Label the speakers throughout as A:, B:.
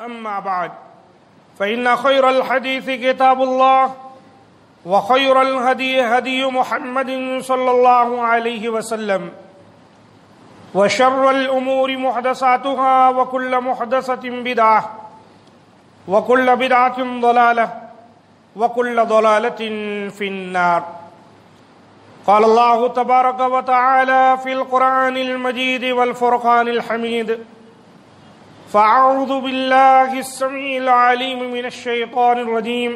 A: أما بعد فإن خير الحديث كتاب الله وخير الهدي هدي محمد صلى الله عليه وسلم وشر الأمور محدثاتها وكل محدثة بدعة وكل بدعة ضلالة وكل ضلالة في النار. قال الله تبارك وتعالى في القرآن المجيد والفرقان الحميد: فأعوذ بالله السميع العليم من الشيطان الرجيم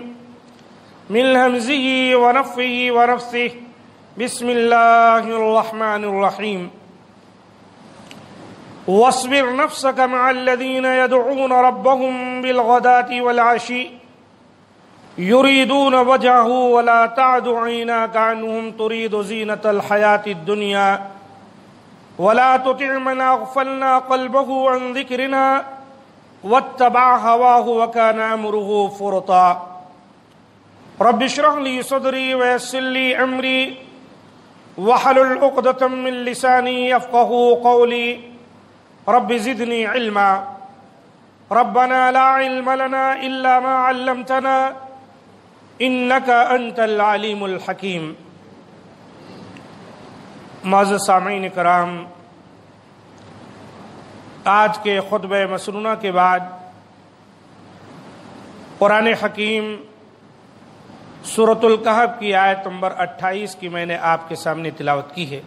A: من همزه ونفخه ونفثه. بسم الله الرحمن الرحيم. واصبر نفسك مع الذين يدعون ربهم بالغداة والعشي يريدون وجهه ولا تعد عيناك عنهم تريد زينة الحياة الدنيا ولا تطع من أغفلنا قلبه عن ذكرنا واتبع هواه وكان أمره فرطا. رب اشرح لي صدري ويسر لي أمري واحلل عقدة من لساني يفقهوا قولي. رب زدني علما. ربنا لا علم لنا إلا ما علمتنا إنك أنت العليم الحكيم. معزز سامعین کرام، آج کے خطبہ مسنونہ کے بعد قرآن حکیم سورۃ الکہف کی آیت نمبر 28 کی میں نے آپ کے سامنے تلاوت کی ہے۔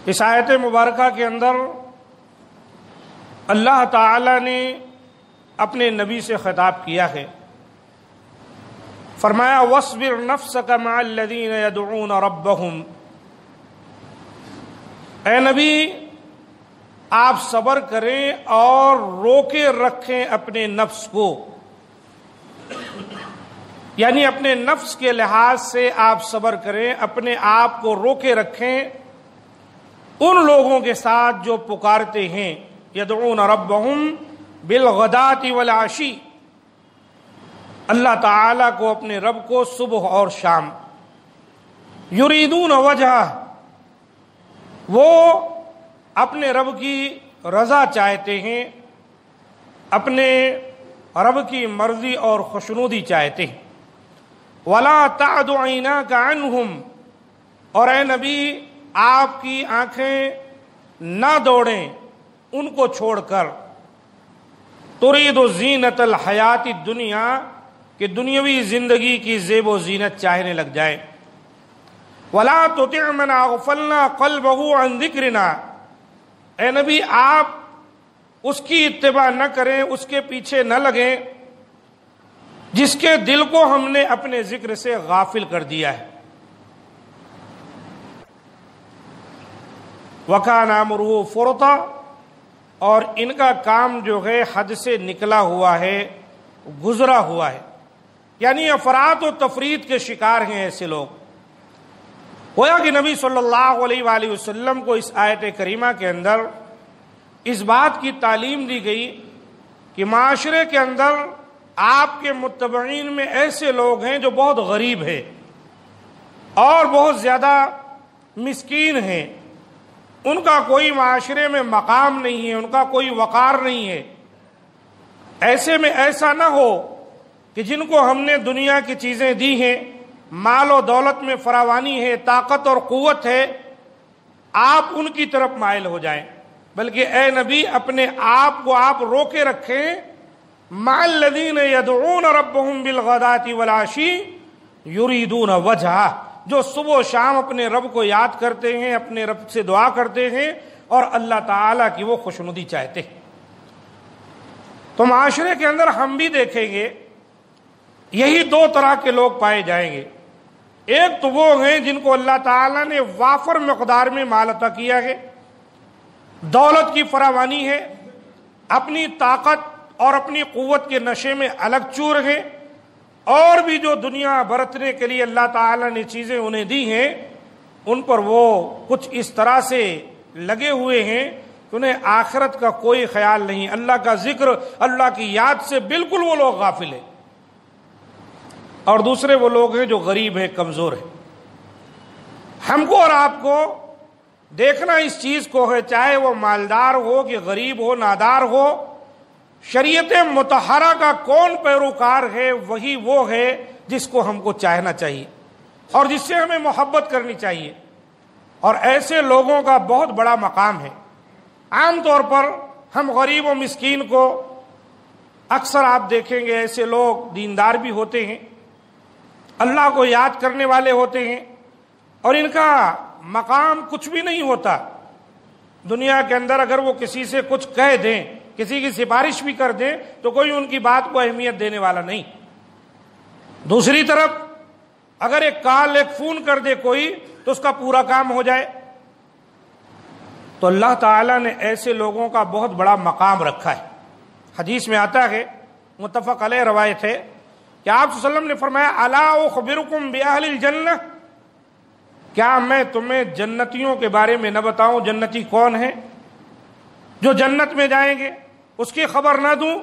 A: اس آیت مبارکہ کے اندر اللہ تعالی نے اپنے نبی سے خطاب کیا ہے، فرمایا وَاصْبِرْ نَفْسَكَ مَعَ الَّذِينَ يَدْعُونَ رَبَّهُمْ۔ اے نبی، آپ صبر کریں اور روکے رکھیں اپنے نفس کو، یعنی اپنے نفس کے لحاظ سے آپ صبر کریں، اپنے آپ کو روکے رکھیں ان لوگوں کے ساتھ جو پکارتے ہیں یدعون ربہم بالغداۃ والعشی، اللہ تعالیٰ کو، اپنے رب کو صبح اور شام، یریدون وجہہ، وہ اپنے رب کی رضا چاہتے ہیں، اپنے رب کی مرضی اور خوشنودی چاہتے ہیں۔ وَلَا تَعْدُ عَيْنَاكَ عَنْهُمْ، اور اے نبی آپ کی آنکھیں نہ دوڑیں ان کو چھوڑ کر، ترید زینت الحیات الدنیا، کہ دنیاوی زندگی کی زیب و زینت چاہنے لگ جائیں۔ وَلَا تُطِعْ مَنْ أَغْفَلْنَا قَلْبَهُ عَنْ ذِكْرِنَا، اے نبی آپ اس کی اتباع نہ کریں، اس کے پیچھے نہ لگیں جس کے دل کو ہم نے اپنے ذکر سے غافل کر دیا ہے۔ وَكَانَ أَمْرُهُ فُرْطًا، اور ان کا کام جو ہے حد سے نکلا ہوا ہے، گزرا ہوا ہے، یعنی افراط و تفریط کے شکار ہیں ایسے لوگ۔ گویا کہ نبی صلی اللہ علیہ وآلہ وسلم کو اس آیت کریمہ کے اندر اس بات کی تعلیم دی گئی کہ معاشرے کے اندر آپ کے متبعین میں ایسے لوگ ہیں جو بہت غریب ہیں اور بہت زیادہ مسکین ہیں، ان کا کوئی معاشرے میں مقام نہیں ہے، ان کا کوئی وقار نہیں ہے۔ ایسے میں ایسا نہ ہو کہ جن کو ہم نے دنیا کی چیزیں دی ہیں، مال و دولت میں فراوانی ہے، طاقت اور قوت ہے، آپ ان کی طرف مائل ہو جائیں، بلکہ اے نبی اپنے آپ کو آپ روکے رکھیں مع الذین یدعون ربهم بالغداۃ والعشی یریدون وجہہ، جو صبح و شام اپنے رب کو یاد کرتے ہیں، اپنے رب سے دعا کرتے ہیں اور اللہ تعالیٰ کی وہ خوشنودی چاہتے ہیں۔ تو معاشرے کے اندر ہم بھی دیکھیں گے یہی دو طرح کے لوگ پائے جائیں گے۔ ایک تو وہ ہیں جن کو اللہ تعالیٰ نے وافر مقدار میں مال عطا کیا ہے، دولت کی فراوانی ہے، اپنی طاقت اور اپنی قوت کے نشے میں الگ چور ہیں، اور بھی جو دنیا برتنے کے لیے اللہ تعالیٰ نے چیزیں انہیں دی ہیں ان پر وہ کچھ اس طرح سے لگے ہوئے ہیں کہ انہیں آخرت کا کوئی خیال نہیں، اللہ کا ذکر، اللہ کی یاد سے بالکل وہ لوگ غافل ہیں۔ اور دوسرے وہ لوگ ہیں جو غریب ہیں، کمزور ہیں۔ ہم کو اور آپ کو دیکھنا اس چیز کو ہے، چاہے وہ مالدار ہو کہ غریب ہو، نادار ہو، شریعت مطہرہ کا کون پیروکار ہے؟ وہی وہ ہے جس کو ہم کو چاہنا چاہیے اور جس سے ہمیں محبت کرنی چاہیے، اور ایسے لوگوں کا بہت بڑا مقام ہے۔ عام طور پر ہم غریب و مسکین کو اکثر آپ دیکھیں گے ایسے لوگ دیندار بھی ہوتے ہیں، اللہ کو یاد کرنے والے ہوتے ہیں، اور ان کا مقام کچھ بھی نہیں ہوتا دنیا کے اندر۔ اگر وہ کسی سے کچھ کہہ دیں، کسی کی سفارش بھی کر دیں، تو کوئی ان کی بات کو اہمیت دینے والا نہیں۔ دوسری طرف اگر ایک کال، ایک فون کر دے کوئی، تو اس کا پورا کام ہو جائے۔ تو اللہ تعالیٰ نے ایسے لوگوں کا بہت بڑا مقام رکھا ہے۔ حدیث میں آتا ہے، متفق علیہ روایت ہے، کہ آپ صلی اللہ علیہ وسلم نے فرمایا الا اخبرکم باہل الجنہ، کیا میں تمہیں جنتیوں کے بارے میں نہ بتاؤں؟ جنتی کون ہیں؟ جو جنت میں جائیں گے، اس کی خبر نہ دوں؟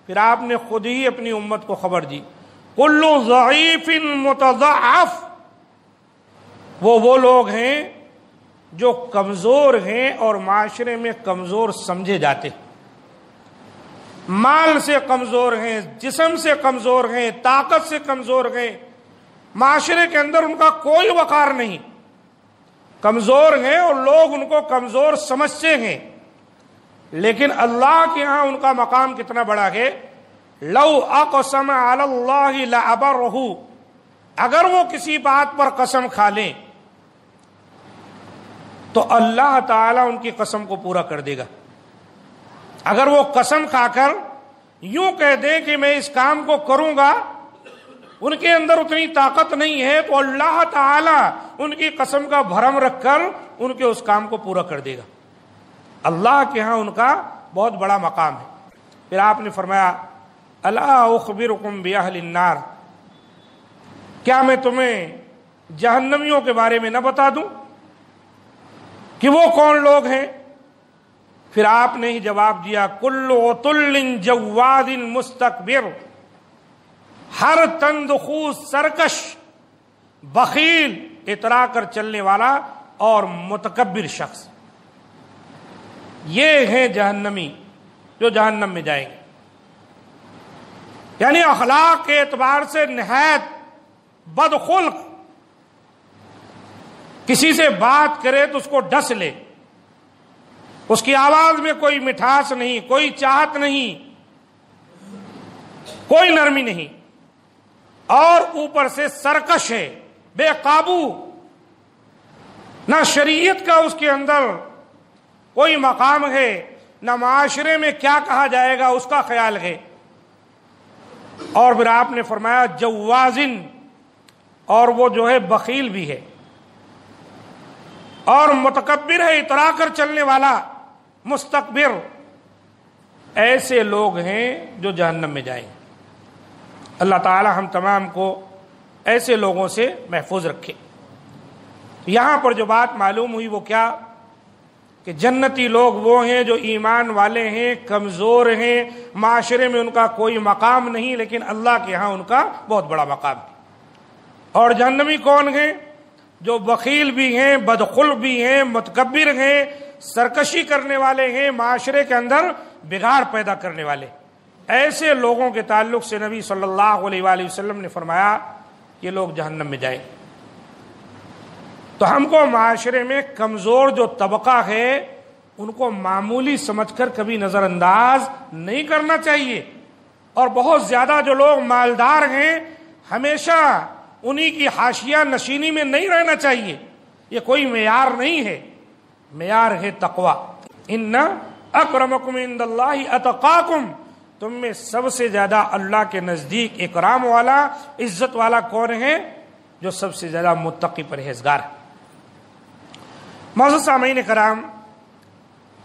A: پھر آپ نے خود ہی اپنی امت کو خبر دی، کل ضعیف متضعف، وہ لوگ ہیں جو کمزور ہیں اور معاشرے میں کمزور سمجھے جاتے، مال سے کمزور ہیں، جسم سے کمزور ہیں، طاقت سے کمزور ہیں، معاشرے کے اندر ان کا کوئی وقار نہیں، کمزور ہیں اور لوگ ان کو کمزور سمجھتے ہیں۔ لیکن اللہ کے ہاں ان کا مقام کتنا بڑا ہے، لو اقسم علی اللہ لابرہ، اگر وہ کسی بات پر قسم کھا لیں تو اللہ تعالیٰ ان کی قسم کو پورا کر دے گا۔ اگر وہ قسم کھا کر یوں کہہ دیں کہ میں اس کام کو کروں گا، ان کے اندر اتنی طاقت نہیں ہے، تو اللہ تعالیٰ ان کی قسم کا بھرم رکھ کر ان کے اس کام کو پورا کر دے گا۔ اللہ کے ہاں ان کا بہت بڑا مقام ہے۔ پھر آپ نے فرمایا الا اخبرکم باہل النار، کیا میں تمہیں جہنمیوں کے بارے میں نہ بتا دوں کہ وہ کون لوگ ہیں؟ پھر آپ نے ہی جواب دیا، کل عتل جواد مستکبر، ہر تندخو سرکش، بخیل، اترا کر چلنے والا اور متکبر شخص، یہ ہیں جہنمی جو جہنم میں جائیں گے۔ یعنی اخلاق کے اعتبار سے نہایت بدخلق، کسی سے بات کرے تو اس کو ڈس لے، اس کی آواز میں کوئی مٹھاس نہیں، کوئی چاہت نہیں، کوئی نرمی نہیں، اور اوپر سے سرکش ہے، بے قابو، نہ شریعت کا اس کے اندر کوئی مقام ہے، نہ معاشرے میں کیا کہا جائے گا اس کا خیال ہے۔ اور پھر آپ نے فرمایا جوازن، اور وہ جو ہے بخیل بھی ہے اور متکبر ہے، اترا کر چلنے والا، مستکبر، ایسے لوگ ہیں جو جہنم میں جائیں۔ اللہ تعالی ہم تمام کو ایسے لوگوں سے محفوظ رکھے۔ یہاں پر جو بات معلوم ہوئی وہ کیا، کہ جنتی لوگ وہ ہیں جو ایمان والے ہیں، کمزور ہیں، معاشرے میں ان کا کوئی مقام نہیں، لیکن اللہ کے ہاں ان کا بہت بڑا مقام ہے۔ اور جہنمی کون ہیں؟ جو بخیل بھی ہیں، بدخلق بھی ہیں، متکبر ہیں، سرکشی کرنے والے ہیں، معاشرے کے اندر بگاڑ پیدا کرنے والے۔ ایسے لوگوں کے تعلق سے نبی صلی اللہ علیہ وآلہ وسلم نے فرمایا کہ لوگ جہنم میں جائیں۔ تو ہم کو معاشرے میں کمزور جو طبقہ ہے ان کو معمولی سمجھ کر کبھی نظر انداز نہیں کرنا چاہیے، اور بہت زیادہ جو لوگ مالدار ہیں ہمیشہ انہی کی حاشیہ نشینی میں نہیں رہنا چاہیے۔ یہ کوئی معیار نہیں ہے، معیار ہے تقوی۔ ان اکرمکم عند اللہ اتقاکم، تم میں سب سے زیادہ اللہ کے نزدیک اکرام والا، عزت والا کون ہے؟ جو سب سے زیادہ متقی پرہیزگار ہے۔ معزز سامعین کرام،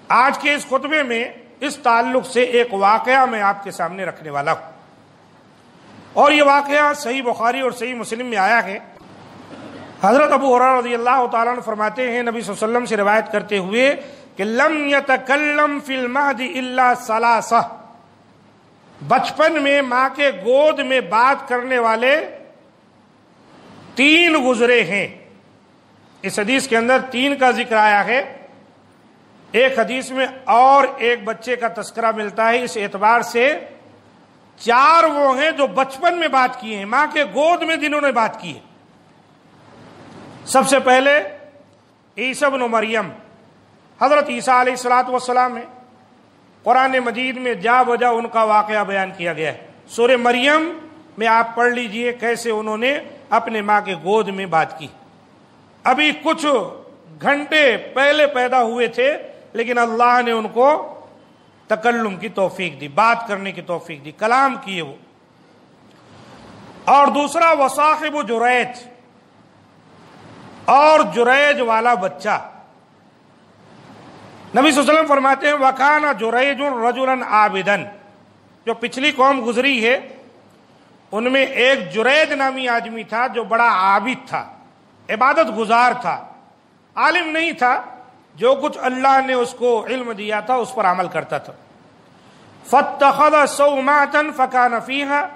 A: آج کے اس خطبے میں اس تعلق سے ایک واقعہ میں آپ کے سامنے رکھنے والا ہوں، اور یہ واقعہ صحیح بخاری اور صحیح مسلم میں آیا ہے۔ حضرت ابو ہریرہ رضی اللہ تعالیٰ عنہ فرماتے ہیں، نبی صلی اللہ علیہ وسلم سے روایت کرتے ہوئے کہ لم یتکلم فی المہد الا ثلاثہ، بچپن میں ماں کے گود میں بات کرنے والے 3 گزرے ہیں۔ اس حدیث کے اندر 3 کا ذکر آیا ہے۔ ایک حدیث میں اور ایک بچے کا تذکرہ ملتا ہے اس اعتبار سے 4 وہ ہیں جو بچپن میں بات کیے ہیں، ماں کے گود میں جنہوں نے بات کی ہے۔ سب سے پہلے عیسیٰ ابن مریم، حضرت عیسیٰ علیہ الصلوۃ والسلام ہے، قرآن مجید میں جا بجا ان کا واقعہ بیان کیا گیا ہے۔ سورہ مریم میں آپ پڑھ لیجئے کیسے انہوں نے اپنے ماں کے گود میں بات کی۔ ابھی کچھ گھنٹے پہلے پیدا ہوئے تھے، لیکن اللہ نے ان کو تکلم کی توفیق دی، بات کرنے کی توفیق دی، کلام کیے وہ۔ اور دوسرا وصاحب جریج، اور جریج والا بچہ۔ نبی صلی اللہ علیہ وسلم فرماتے ہیں وَكَانَ جُرَيْجٌ رَجُلًا عَابِدًا، جو پچھلی قوم گزری ہے ان میں ایک جریج نامی آدمی تھا جو بڑا عابد تھا، عبادت گزار تھا، عالم نہیں تھا، جو کچھ اللہ نے اس کو علم دیا تھا اس پر عمل کرتا تھا۔ فَاتَّخَذَ صَوْمَعَةً فَكَانَ فِيهَا،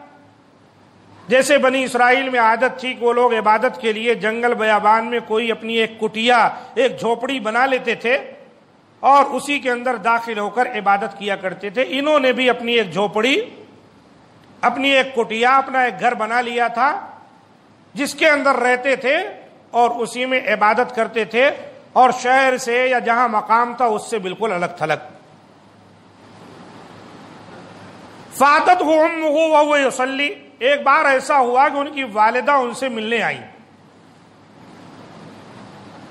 A: جیسے بنی اسرائیل میں عادت تھی کہ وہ لوگ عبادت کے لیے جنگل بیابان میں کوئی اپنی ایک کٹیا، ایک جھوپڑی بنا لیتے تھے اور اسی کے اندر داخل ہو کر عبادت کیا کرتے تھے، انہوں نے بھی اپنی ایک جھوپڑی، اپنی ایک کٹیا، اپنا ایک گھر بنا لیا تھا جس کے اندر رہتے تھے اور اسی میں عبادت کرتے تھے، اور شہر سے یا جہاں مقام تھا اس سے بالکل الگ تھلگ۔ فاتتہ امہ وہو یصلی، ایک بار ایسا ہوا کہ ان کی والدہ ان سے ملنے آئی۔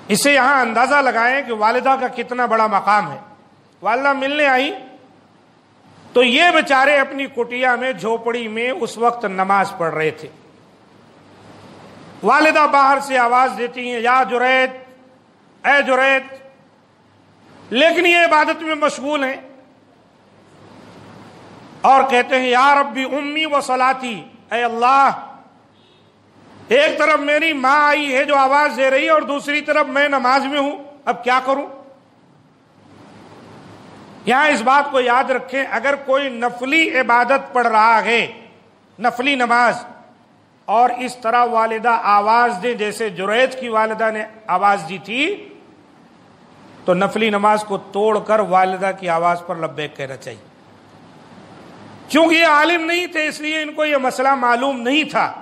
A: اسے یہاں اندازہ لگائیں کہ والدہ کا کتنا بڑا مقام ہے۔ والدہ ملنے آئی تو یہ بیچارے اپنی کٹیا میں، جھوپڑی میں اس وقت نماز پڑھ رہے تھے۔ والدہ باہر سے آواز دیتی ہیں یا جریج، اے جریج، لیکن یہ عبادت میں مشغول ہیں اور کہتے ہیں یا ربی امی و صلاتی، اے اللہ، ایک طرف میری ماں آئی ہے جو آواز دے رہی ہے اور دوسری طرف میں نماز میں ہوں، اب کیا کروں؟ یہاں اس بات کو یاد رکھیں، اگر کوئی نفلی عبادت پڑھ رہا ہے، نفلی نماز، اور اس طرح والدہ آواز دے جیسے جریج کی والدہ نے آواز دی تھی، تو نفلی نماز کو توڑ کر والدہ کی آواز پر لبیک کہنا چاہیے۔ چونکہ یہ عالم نہیں تھے اس لیے ان کو یہ مسئلہ معلوم نہیں تھا،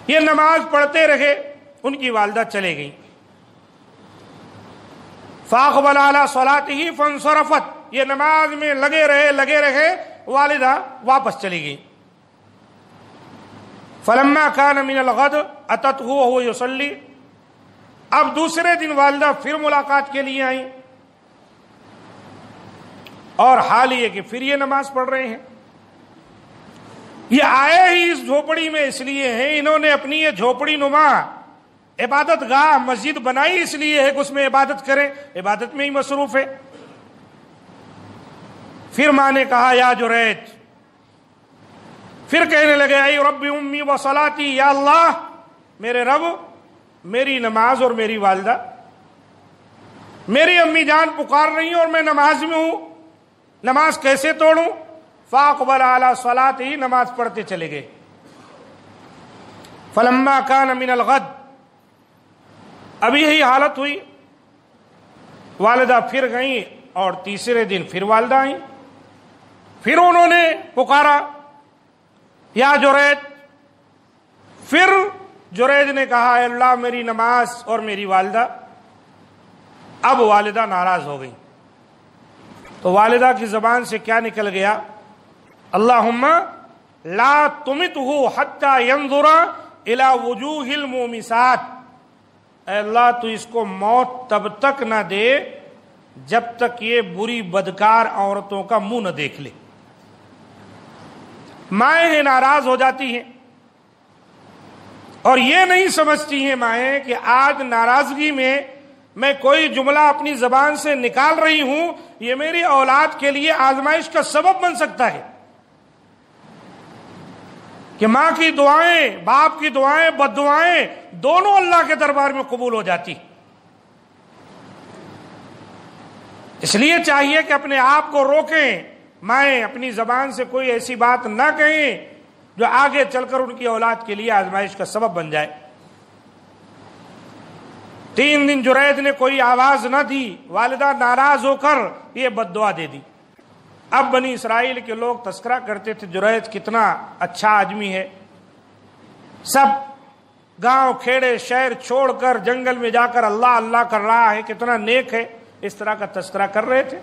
A: یہ نماز پڑھتے رہے، ان کی والدہ چلے گئیں۔ فاقبل علی صلاتہ فانصرفت، یہ نماز میں لگے رہے، والدہ واپس چلی گئی۔ فلما کان من الغد اتتہ وہو یصلی، اب دوسرے دن والدہ پھر ملاقات کے لیے آئیں اور حال یہ کہ پھر یہ نماز پڑھ رہے ہیں۔ یہ آئے ہی اس جھوپڑی میں اس لیے ہیں، انہوں نے اپنی یہ جھوپڑی نما عبادت گاہ مسجد بنائی اس لیے ہے کہ اس میں عبادت کریں، عبادت میں ہی مصروف ہے۔ پھر ماں نے کہا یا جریج، پھر کہنے لگے اے رب امی و صلاتی، یا اللہ میرے رب، میری نماز اور میری والدہ، میری امی جان پکار رہی ہیں اور میں نماز میں ہوں، نماز کیسے توڑوں؟ فاقبل علی صلاتہ، نماز پڑھتے چلے گئے۔ فلما کان من الغد، ابھی یہی حالت ہوئی، والدہ پھر گئیں اور تیسرے دن پھر والدہ آئیں، پھر انہوں نے پکارا یا جریج، پھر جریج نے کہا اے اللہ میری نماز اور میری والدہ۔ اب والدہ ناراض ہو گئی تو والدہ کی زبان سے کیا نکل گیا؟ اللہم لا تمتہ حتی ینظر الی وجوہ المومسات، اے اللہ تو اس کو موت تب تک نہ دے جب تک یہ بری بدکار عورتوں کا منہ نہ دیکھ لے۔ مائیں ناراض ہو جاتی ہیں اور یہ نہیں سمجھتی ہیں مائیں کہ آج ناراضگی میں کوئی جملہ اپنی زبان سے نکال رہی ہوں، یہ میری اولاد کے لیے آزمائش کا سبب بن سکتا ہے کہ ماں کی دعائیں، باپ کی دعائیں، بد دعائیں دونوں اللہ کے دربار میں قبول ہو جاتی۔ اس لیے چاہیے کہ اپنے آپ کو روکیں، مائیں اپنی زبان سے کوئی ایسی بات نہ کہیں جو آگے چل کر ان کی اولاد کے لیے آزمائش کا سبب بن جائے۔ 3 دن جرید نے کوئی آواز نہ دی، والدہ ناراض ہو کر یہ بد دعا دے دی۔ اب بنی اسرائیل کے لوگ تذکرہ کرتے تھے جرید کتنا اچھا آدمی ہے، سب گاؤں کھیڑے شہر چھوڑ کر جنگل میں جا کر اللہ اللہ کر رہا ہے، کتنا نیک ہے، اس طرح کا تذکرہ کر رہے تھے۔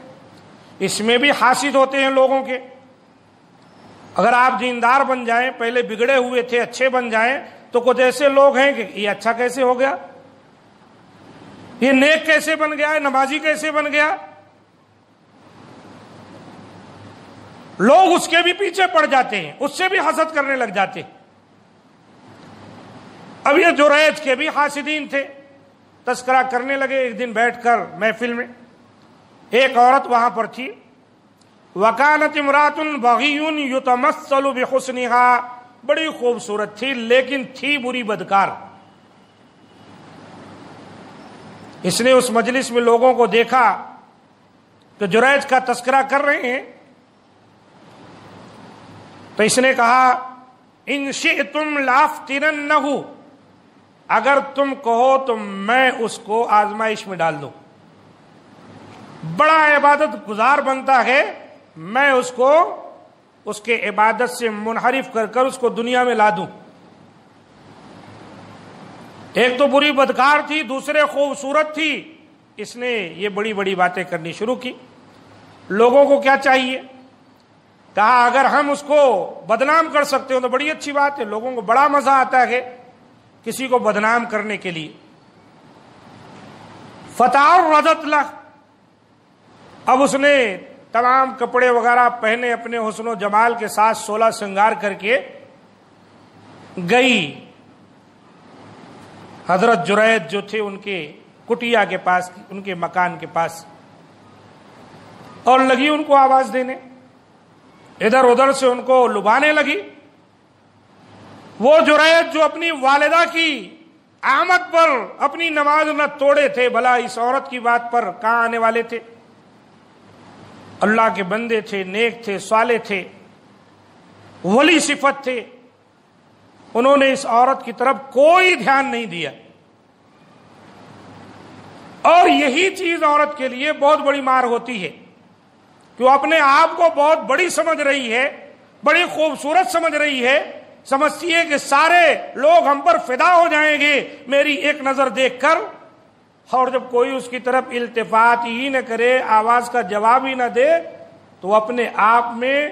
A: اس میں بھی حاسد ہوتے ہیں لوگوں کے۔ اگر آپ دیندار بن جائیں، پہلے بگڑے ہوئے تھے اچھے بن جائیں، تو کچھ ایسے لوگ ہیں کہ یہ اچھا کیسے ہو گیا، یہ نیک کیسے بن گیا ہے، نمازی کیسے بن گیا، لوگ اس کے بھی پیچھے پڑ جاتے ہیں، اس سے بھی حسد کرنے لگ جاتے ہیں۔ اب یہ جریج کے بھی حاسدین تھے، تذکرہ کرنے لگے۔ ایک دن بیٹھ کر محفل میں ایک عورت وہاں پر تھی، وَكَانَتِ امْرَأَةٌ بَغِيٌّ يُتَمَثَّلُ بِحُسْنِهَا، بڑی خوبصورت تھی لیکن تھی بری بدکار۔ اس نے اس مجلس میں لوگوں کو دیکھا کہ جریج کا تذکرہ کر رہے ہیں، تو اس نے کہا ان شئتم لَأَفْتِنَنَّهُ، اگر تم کہو تو میں اس کو آزمائش میں ڈال دوں، بڑا عبادت گزار بنتا ہے، میں اس کو اس کے عبادت سے منحرف کر کر اس کو دنیا میں لا دوں۔ ایک تو بری بدکار تھی، دوسرے خوبصورت تھی، اس نے یہ بڑی بڑی باتیں کرنی شروع کی۔ لوگوں کو کیا چاہیے؟ کہا اگر ہم اس کو بدنام کر سکتے ہو تو بڑی اچھی بات ہے، لوگوں کو بڑا مزہ آتا ہے کسی کو بدنام کرنے کے لیے۔ فتعرضت لہ، اب اس نے تمام کپڑے وغیرہ پہنے، اپنے حسن و جمال کے ساتھ 16 سنگار کر کے گئی حضرت جرید جو تھے ان کے کٹیا کے پاس، ان کے مکان کے پاس، اور لگی ان کو آواز دینے، ادھر ادھر سے ان کو لبانے لگی۔ وہ جرید جو اپنی والدہ کی آمد پر اپنی نماز نہ توڑے تھے، بھلا اس عورت کی بات پر کہاں آنے والے تھے؟ اللہ کے بندے تھے، نیک تھے، صالح تھے، ولی صفت تھے، انہوں نے اس عورت کی طرف کوئی دھیان نہیں دیا۔ اور یہی چیز عورت کے لیے بہت بڑی مار ہوتی ہے کہ وہ اپنے آپ کو بہت بڑی سمجھ رہی ہے، بڑی خوبصورت سمجھ رہی ہے، سمجھتی ہے کہ سارے لوگ ہم پر فدا ہو جائیں گے میری ایک نظر دیکھ کر، اور جب کوئی اس کی طرف التفات ہی نہ کرے، آواز کا جواب ہی نہ دے، تو وہ اپنے آپ میں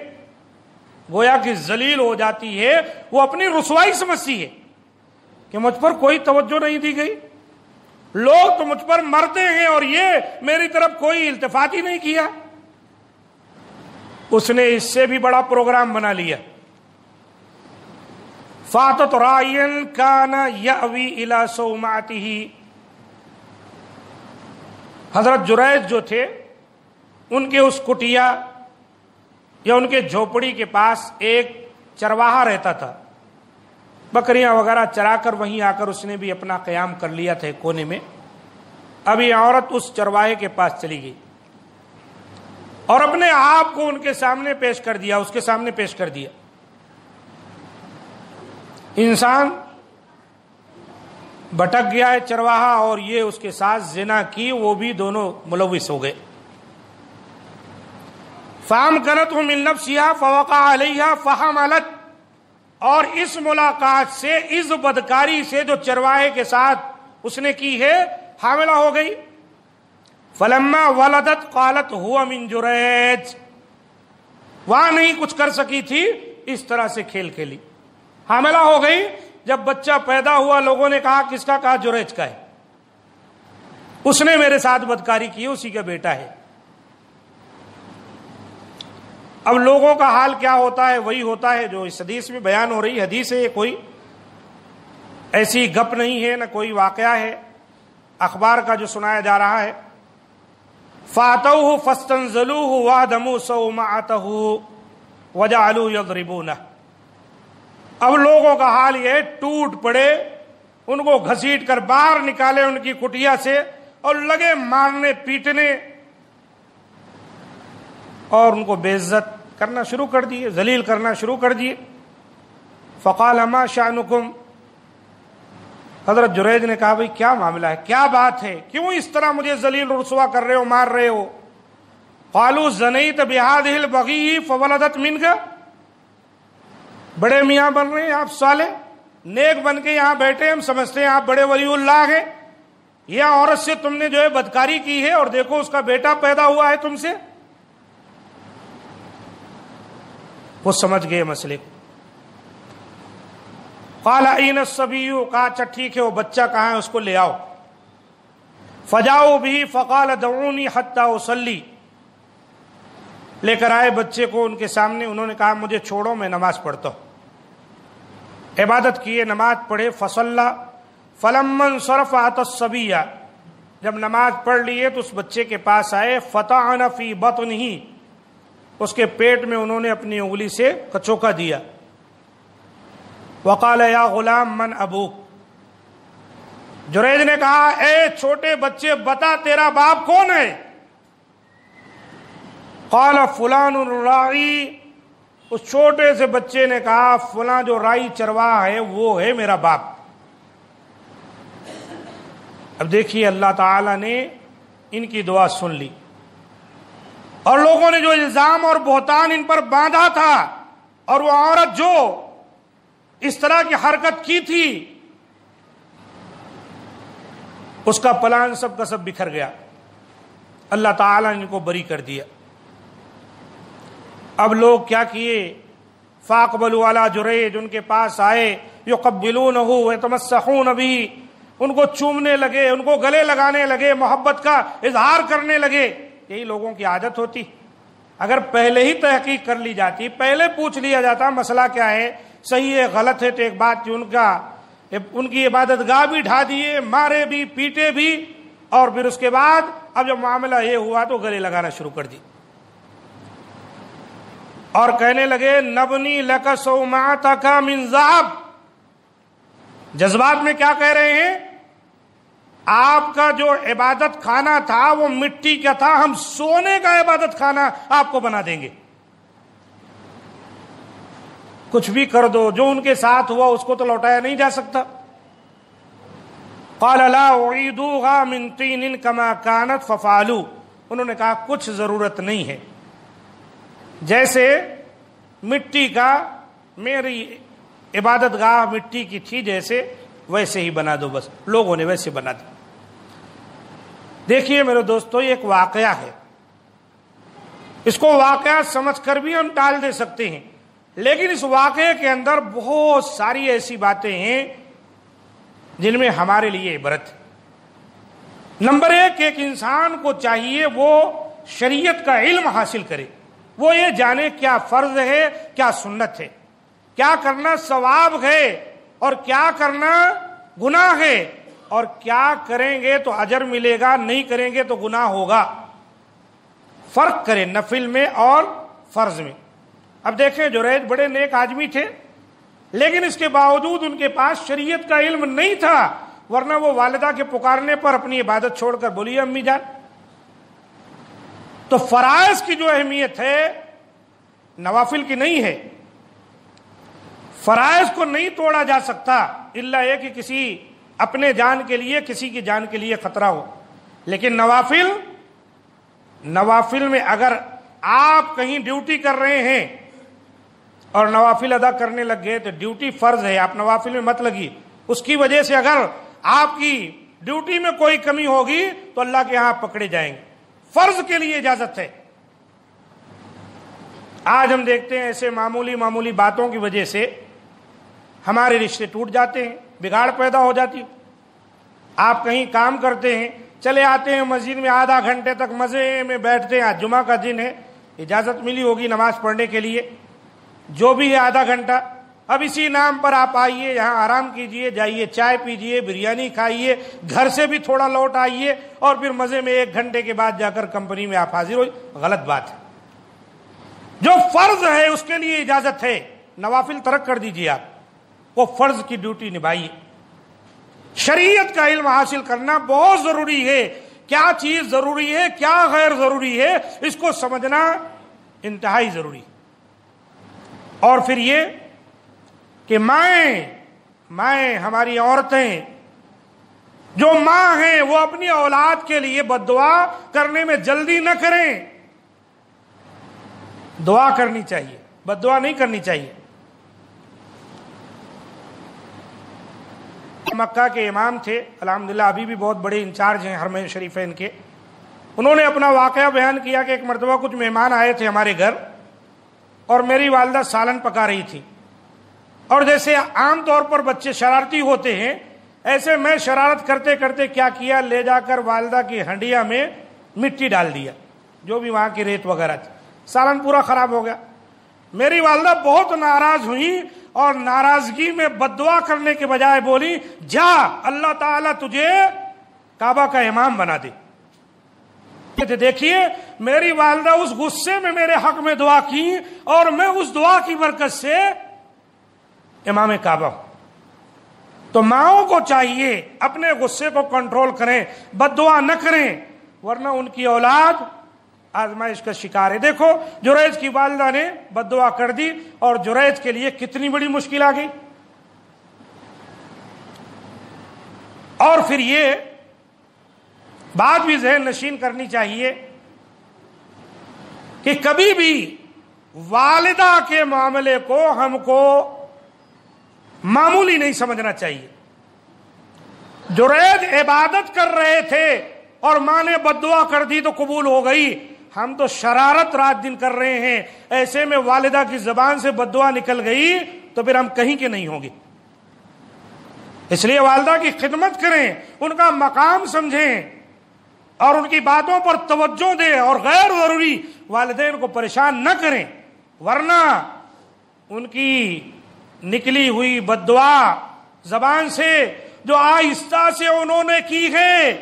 A: گویا کہ ذلیل ہو جاتی ہے، وہ اپنی رسوائی سمجھتی ہے کہ مجھ پر کوئی توجہ نہیں دی گئی، لوگ تو مجھ پر مرتے ہیں اور یہ میری طرف کوئی التفات ہی نہیں کیا۔ اس نے اس سے بھی بڑا پروگرام بنا لیا۔ فاتت رائن کان یاوی الی صومعتہ، حضرت جریج جو تھے ان کے اس کٹیا یا ان کے جھوپڑی کے پاس ایک چرواہا رہتا تھا، بکریاں وغیرہ چرا کر وہیں آ کر اس نے بھی اپنا قیام کر لیا تھا کونے میں۔ اب یہ عورت اس چرواہے کے پاس چلی گئی اور اپنے آپ کو ان کے سامنے پیش کر دیا، اس کے سامنے پیش کر دیا۔ انسان بھٹک گیا ہے چرواہا، اور یہ اس کے ساتھ زنا کی، وہ بھی دونوں ملوث ہو گئے۔ فَأَمْكَنَتْهُ مِن نَفْسِهَا فَوَقَعَ عَلَيْهَا فَحَمَلَتْ، اور اس ملاقات سے، اس بدکاری سے جو چرواہے کے ساتھ اس نے کی ہے، حاملہ ہو گئی۔ فَلَمَّا وَلَدَتْ قَالَتْ هُوَ مِن جُرَيْج، وہاں نہیں کچھ کر سکی تھی، اس طرح سے کھیل کھیلی، حاملہ ہو گئی۔ جب بچہ پیدا ہوا لوگوں نے کہا کس کا؟ کہا جریج کا ہے، اس نے میرے ساتھ بدکاری کی، اسی کا بیٹا ہے۔ اب لوگوں کا حال کیا ہوتا ہے؟ وہی ہوتا ہے جو اس حدیث میں بیان ہو رہی حدیث ہے، کوئی ایسی گپ نہیں ہے، نہ کوئی واقعہ ہے، اخبار کا جو سنایا جا رہا ہے۔ فَأَتَوْهُ فَاسْتَنزَلُوهُ وَهْدَمُوا صَوْمَعَتَهُ وَجَعَلُوا يَضْرِبُونَهُ، اب لوگوں کا حال یہ ٹوٹ پڑے، ان کو گھسیٹ کر باہر نکالے ان کی کٹیا سے اور لگے مارنے پیٹنے اور ان کو بے عزت کرنا شروع کر دیے، ذلیل کرنا شروع کر دیے۔ فقال ما شأنکم، حضرت جریج نے کہا بھئی کیا معاملہ ہے، کیا بات ہے، کیوں اس طرح مجھے ذلیل رسوا کر رہے ہو، مار رہے ہو؟ قالوا زنیت بہذہ البغی فولدت منک، بڑے میاں بن رہے ہیں آپ، صالح نیک بن کے یہاں بیٹھے، ہم سمجھتے ہیں آپ بڑے ولی اللہ ہیں، یہ عورت سے تم نے جو ہے بدکاری کی ہے اور دیکھو اس کا بیٹا پیدا ہوا ہے تم سے۔ وہ سمجھ گئے مسئلے کو۔ قال این الصبی، کہا اچھا ٹھیک ہے وہ بچہ کہاں ہے، اس کو لے آؤ۔ فجاؤ بھی فقال دعونی حتی اصلی، لے کر آئے بچے کو ان کے سامنے، انہوں نے کہا مجھے چھوڑو میں نماز پڑھتا ہوں۔ عبادت کیے، نماز پڑھے، فصلی فلما انصرف اتى الصبی، جب نماز پڑھ لیے تو اس بچے کے پاس آئے، فطعن فی بطنہ، اس کے پیٹ میں انہوں نے اپنی انگلی سے کچوکا دیا۔ وقال یا غلام من ابوک، جریج نے کہا اے چھوٹے بچے بتا تیرا باپ کون ہے؟ قال فلان الراعی، اس چھوٹے سے بچے نے کہا فلاں جو رائی چرواہ ہے وہ ہے میرا باپ۔ اب دیکھیے اللہ تعالی نے ان کی دعا سن لی، اور لوگوں نے جو الزام اور بہتان ان پر باندھا تھا، اور وہ عورت جو اس طرح کی حرکت کی تھی، اس کا پلان سب کا سب بکھر گیا، اللہ تعالیٰ نے ان کو بری کر دیا۔ اب لوگ کیا کیے، فاقبلوا علی جریج، ان کے پاس آئے، یقبلونہ ویتمسحون بہ، ان کو چومنے لگے، ان کو گلے لگانے لگے، محبت کا اظہار کرنے لگے۔ یہی لوگوں کی عادت ہوتی، اگر پہلے ہی تحقیق کر لی جاتی، پہلے پوچھ لیا جاتا مسئلہ کیا ہے، صحیح ہے غلط ہے، تو ایک بات کہ ان کی عبادت گاہ بھی ڈھا دیے، مارے بھی، پیٹے بھی، اور پھر اس کے بعد اب جب معاملہ یہ ہوا تو گلے لگانا شروع کر دی، اور کہنے لگے نبنی لک صومعتک من ذہب۔ جذبات میں کیا کہہ رہے ہیں، آپ کا جو عبادت خانہ تھا وہ مٹی کا تھا، ہم سونے کا عبادت خانہ آپ کو بنا دیں گے، کچھ بھی کر دو، جو ان کے ساتھ ہوا اس کو تو لوٹایا نہیں جا سکتا۔ قال لا اعیدوها من طین کما کانت ففعلوا، انہوں نے کہا کچھ ضرورت نہیں ہے، جیسے مٹی کا میری عبادت گاہ مٹی کی تھی جیسے ویسے ہی بنا دو، بس لوگوں نے ویسے بنا دی۔ دیکھیے میرے دوستو یہ ایک واقعہ ہے، اس کو واقعہ سمجھ کر بھی ہم ٹال دے سکتے ہیں، لیکن اس واقعے کے اندر بہت ساری ایسی باتیں ہیں جن میں ہمارے لیے عبرت ہے۔ نمبر ایک انسان کو چاہیے وہ شریعت کا علم حاصل کرے، وہ یہ جانے کیا فرض ہے، کیا سنت ہے، کیا کرنا ثواب ہے اور کیا کرنا گناہ ہے، اور کیا کریں گے تو اجر ملے گا، نہیں کریں گے تو گناہ ہوگا۔ فرق کرے نفل میں اور فرض میں۔ اب دیکھیں جریج بڑے نیک آدمی تھے، لیکن اس کے باوجود ان کے پاس شریعت کا علم نہیں تھا، ورنہ وہ والدہ کے پکارنے پر اپنی عبادت چھوڑ کر بولی امی جان۔ تو فرائض کی جو اہمیت ہے نوافل کی نہیں ہے، فرائض کو نہیں توڑا جا سکتا الا یہ کہ کسی اپنے جان کے لیے، کسی کی جان کے لیے خطرہ ہو، لیکن نوافل میں اگر آپ کہیں ڈیوٹی کر رہے ہیں اور نوافل ادا کرنے لگ گئے تو ڈیوٹی فرض ہے، آپ نوافل میں مت لگیے، اس کی وجہ سے اگر آپ کی ڈیوٹی میں کوئی کمی ہوگی تو اللہ کے ہاں پکڑے جائیں گے۔ فرض کے لیے اجازت ہے۔ آج ہم دیکھتے ہیں ایسے معمولی باتوں کی وجہ سے ہمارے رشتے ٹوٹ جاتے ہیں، بگاڑ پیدا ہو جاتی ہے۔ آپ کہیں کام کرتے ہیں، چلے آتے ہیں مسجد میں، آدھا گھنٹے تک مزے میں بیٹھتے ہیں، آج جمعہ کا دن ہے، اجازت ملی ہوگی نماز پڑھنے کے لیے، جو بھی ہے آدھا گھنٹہ، اب اسی نام پر آپ آئیے، یہاں آرام کیجئے، جائیے چائے پیجئے، بریانی کھائیے، گھر سے بھی تھوڑا لوٹ آئیے، اور پھر مزے میں 1 گھنٹے کے بعد جا کر کمپنی میں آپ حاضر ہو۔ غلط بات ہے۔ جو فرض ہے اس کے لیے اجازت ہے، نوافل ترک کر دیجئے، آپ وہ فرض کی ڈیوٹی نبھائیے۔ شریعت کا علم حاصل کرنا بہت ضروری ہے، کیا چیز ضروری ہے، کیا غیر ضروری ہے، اس کو سمجھنا انتہائی ضروری ہے۔ اور پھر یہ کہ مائیں ہماری عورتیں جو ماں ہیں وہ اپنی اولاد کے لیے بد دعا کرنے میں جلدی نہ کریں، دعا کرنی چاہیے، بد دعا نہیں کرنی چاہیے۔ مکہ کے امام تھے، الحمدللہ ابھی بھی بہت بڑے انچارج ہیں حرمین شریفین کے۔ انہوں نے اپنا واقعہ بیان کیا کہ ایک مرتبہ کچھ مہمان آئے تھے ہمارے گھر، اور میری والدہ سالن پکا رہی تھی، اور جیسے عام طور پر بچے شرارتی ہوتے ہیں، ایسے میں شرارت کرتے کرتے کیا کیا، لے جا کر والدہ کی ہنڈیا میں مٹی ڈال دیا، جو بھی وہاں کی ریت وغیرہ تھی، سالن پورا خراب ہو گیا۔ میری والدہ بہت ناراض ہوئی، اور ناراضگی میں بد دعا کرنے کے بجائے بولی، جا اللہ تعالیٰ تجھے کعبہ کا امام بنا دے۔ دیکھیے میری والدہ اس غصے میں میرے حق میں دعا کی، اور میں اس دعا کی برکت سے امام کعبہ ہوں۔ تو ماؤں کو چاہیے اپنے غصے کو کنٹرول کریں، بد دعا نہ کریں، ورنہ ان کی اولاد آزمائش کا شکار ہے۔ دیکھو جریج کی والدہ نے بد دعا کر دی، اور جریج کے لیے کتنی بڑی مشکل آ گئی۔ اور پھر یہ بات بھی ذہن نشین کرنی چاہیے کہ کبھی بھی والدہ کے معاملے کو ہم کو معمولی نہیں سمجھنا چاہیے۔ جریج عبادت کر رہے تھے اور ماں نے بد دعا کر دی تو قبول ہو گئی، ہم تو شرارت رات دن کر رہے ہیں، ایسے میں والدہ کی زبان سے بد دعا نکل گئی تو پھر ہم کہیں کے نہیں ہوں گے۔ اس لیے والدہ کی خدمت کریں، ان کا مقام سمجھیں، اور ان کی باتوں پر توجہ دیں، اور غیر ضروری والدین کو پریشان نہ کریں، ورنہ ان کی نکلی ہوئی بد دعا زبان سے جو آہستہ سے انہوں نے کی ہے،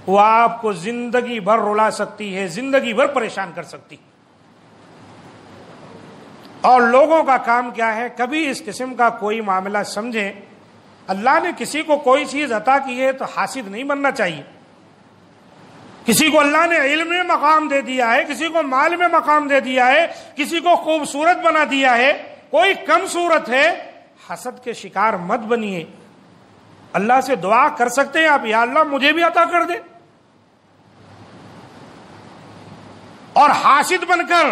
A: وہ آپ کو زندگی بھر رلا سکتی ہے، زندگی بھر پریشان کر سکتی۔ اور لوگوں کا کام کیا ہے، کبھی اس قسم کا کوئی معاملہ سمجھیں، اللہ نے کسی کو کوئی چیز عطا کی ہے تو حاسد نہیں بننا چاہیے۔ کسی کو اللہ نے علم میں مقام دے دیا ہے، کسی کو مال میں مقام دے دیا ہے، کسی کو خوبصورت بنا دیا ہے، کوئی کم صورت ہے، حسد کے شکار مت بنیے۔ اللہ سے دعا کر سکتے ہیں آپ، یا اللہ مجھے بھی عطا کر دے، اور حاسد بن کر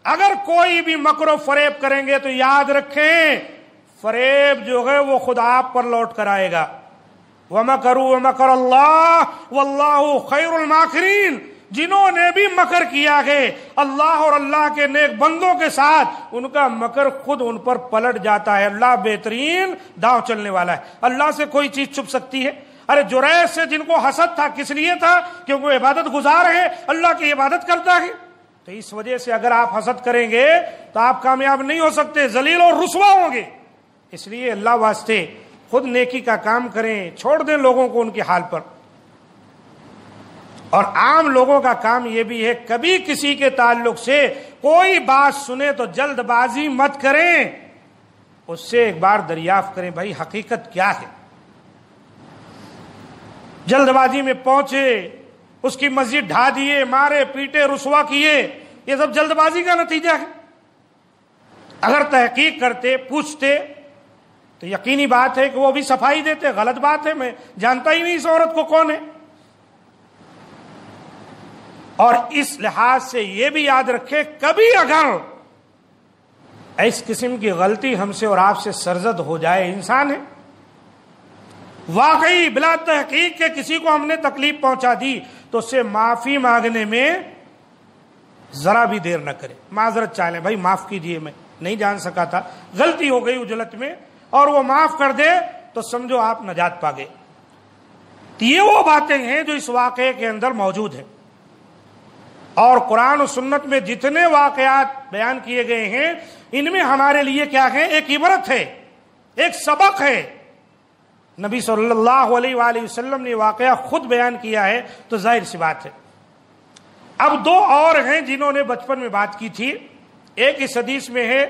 A: اگر کوئی بھی مکر و فریب کریں گے تو یاد رکھیں فریب جو ہے وہ خود آپ پر لوٹ کر آئے گا۔ وَمَكَرُوا وَمَكَرَ اللَّهُ وَاللَّهُ خَيْرُ الْمَاكِرِينَ، جنہوں نے بھی مکر کیا ہے اللہ اور اللہ کے نیک بندوں کے ساتھ، ان کا مکر خود ان پر پلٹ جاتا ہے۔ اللہ بہترین داؤ چلنے والا ہے، اللہ سے کوئی چیز چھپ سکتی ہے؟ ارے جریج سے جن کو حسد تھا کس لیے تھا؟ کیونکہ وہ عبادت گزار ہے، اللہ کی عبادت کرتا ہے۔ تو اس وجہ سے اگر آپ حسد کریں گے تو آپ کامیاب نہیں ہو سکتے، ذلیل اور رسوا ہوں گے۔ اس لیے اللہ واسطے خود نیکی کا کام کریں، چھوڑ دیں لوگوں کو ان کے حال پر۔ اور عام لوگوں کا کام یہ بھی ہے، کبھی کسی کے تعلق سے کوئی بات سنے تو جلد بازی مت کریں، اس سے ایک بار دریافت کریں بھائی حقیقت کیا ہے۔ جلد بازی میں پہنچے، اس کی مسجد ڈھا دیے، مارے پیٹے رسوا کیے، یہ سب جلد بازی کا نتیجہ ہے۔ اگر تحقیق کرتے، پوچھتے تو یقینی بات ہے کہ وہ بھی صفائی دیتے، غلط بات ہے، میں جانتا ہی نہیں اس عورت کو کون ہے۔ اور اس لحاظ سے یہ بھی یاد رکھے، کبھی اگر اس قسم کی غلطی ہم سے اور آپ سے سرزد ہو جائے، انسان ہے، واقعی بلا تحقیق کے کسی کو ہم نے تکلیف پہنچا دی تو اس سے معافی مانگنے میں ذرا بھی دیر نہ کرے، معذرت چاہ لیں، بھائی معاف کیجیے، میں نہیں جان سکا تھا، غلطی ہو گئی اجلت میں، اور وہ معاف کر دے تو سمجھو آپ نجات پا گئے۔ یہ وہ باتیں ہیں جو اس واقعے کے اندر موجود ہیں، اور قرآن و سنت میں جتنے واقعات بیان کیے گئے ہیں ان میں ہمارے لیے کیا ہے، ایک عبرت ہے، ایک سبق ہے۔ نبی صلی اللہ علیہ وآلہ وسلم نے واقعہ خود بیان کیا ہے تو ظاہر سی بات ہے۔ اب دو اور ہیں جنہوں نے بچپن میں بات کی تھی، ایک اس حدیث میں ہے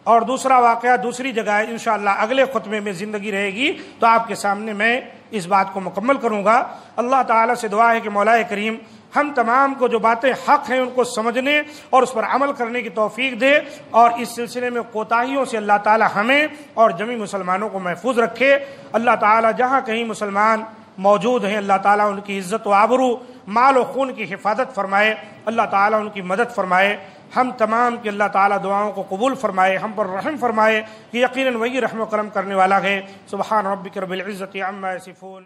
A: اور دوسرا واقعہ دوسری جگہ ہے، انشاءاللہ اگلے خطبے میں زندگی رہے گی تو آپ کے سامنے میں اس بات کو مکمل کروں گا۔ اللہ تعالیٰ سے دعا ہے کہ مولا کریم ہم تمام کو جو باتیں حق ہیں ان کو سمجھنے اور اس پر عمل کرنے کی توفیق دے، اور اس سلسلے میں کوتاہیوں سے اللہ تعالیٰ ہمیں اور جمیع مسلمانوں کو محفوظ رکھے۔ اللہ تعالیٰ جہاں کہیں مسلمان موجود ہیں اللہ تعالیٰ ان کی عزت و آبرو، مال و خون کی حفاظت فرمائے، اللہ تعالیٰ ان کی مدد فرمائے۔ ہم تمام کے اللہ تعالیٰ دعاؤں کو قبول فرمائے، ہم پر رحم فرمائے کہ یقیناً وہی رحم و کرم کرنے والا ہے۔ سبحان ربک رب العزت عما یصفون۔